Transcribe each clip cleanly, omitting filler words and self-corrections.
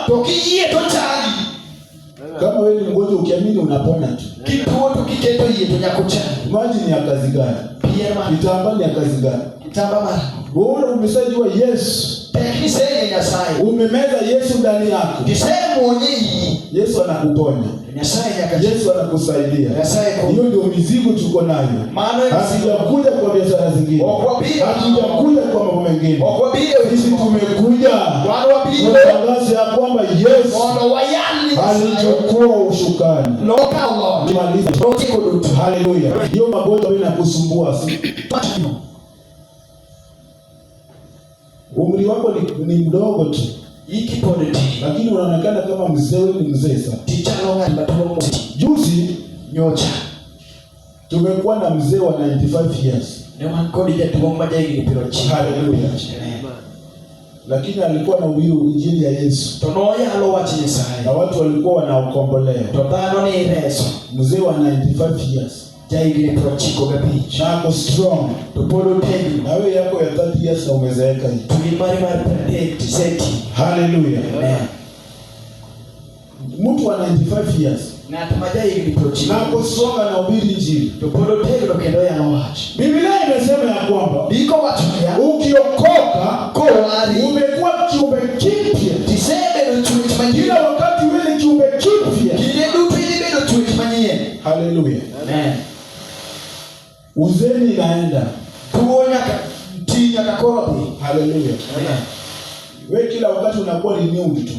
Tokiye tochali. Kama wewe ni mgonjwa ukiamini unapona tu. Kituo tukiketo yeye tunyakucha. Maji ni ya kazi gani? Kitamba ni ya kazi gani? Kitamba mara. Wewe umesajua Yesu. Tekniseni Nyasaye. Umemeza Yesu ndani yako. Kisemu onyi. Yesu anakuponya. Nyasaye nyakaje. Yesu anakusaidia. Nyasaye kwa. Hiyo ndio mizigo tuko nayo. Hatujakuja kwa biashara zingine. Hatujakuja kwa mambo mengine. Sisi tumekuja. Tunatangaza ya kwamba Yesu alichukua ushukani. Nimalize. Haleluya. Hiyo magonjwa inakusumbua si. Umri wako ni mdogo tu. Lakini unaonekana kama mzee, ni mzee sana. Juzi nyocha tumekuwa na mzee wa 95 years. Haleluya. Lakini alikuwa na injili ya Yesu. Na watu walikuwa wanaokombolewa. Mzee wa 95 years. Na ako strong. Na wewe yako ya 30 years na umezeeka hivi. Haleluya. Mtu wa 95 years na tumajaye prochi na kusonga na ubiri injili. Tupolotego kendo ya watch. Biblia inasema ya kwamba biko watu ya ukiokoka koari umekuwa kiumbe kipya. Tisebe no tuitumanyie. Kila wakati wewe ni kiumbe kipya. Kile dupi ile no tuitumanyie. Haleluya. Amen. Uzeni inaenda. Tuonya tinya kakorobi. Haleluya. Amen. Wewe kila wakati unakuwa renewed tu.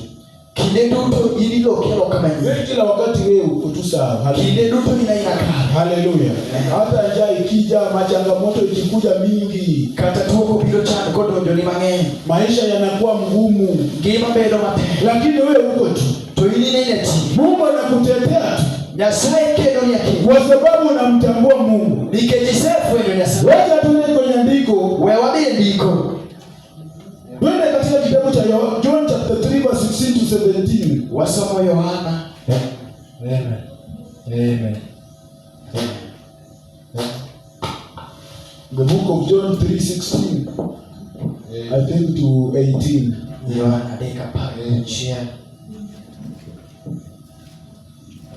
Kile duto ililo kero kama hivi. Wewe kila wakati wewe utusawa. Kile duto inakaa. Haleluya. Hata njaa ikija, machangamoto ikikuja mingi, kata tuko bilo chana kodo ndio ni mang'eny. Maisha yanakuwa mgumu. Ngima bedo mate. Lakini wewe uko tu. Toili nene ti. Mungu anakutetea tu. Nyasaye kendo ni yake. Kwa sababu unamtambua Mungu. Nikejisefu ndio Nyasaye. Wacha tuende kwenye andiko. Wewe wabiendiko. Twende katika kitabu cha John chapter 3 verse 16 to 17. Wasoma Yohana. Amen. Amen. The book of John 3:16 I think to 18. Yohana deka pale njia.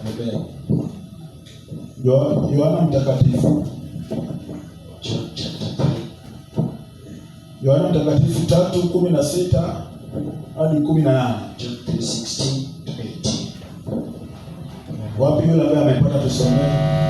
Amen. Yohana mtakatifu. Yohana mtakatifu 3:16 hadi 18. John 3:16 to 18. Wapi yule ambaye amepata tusomee?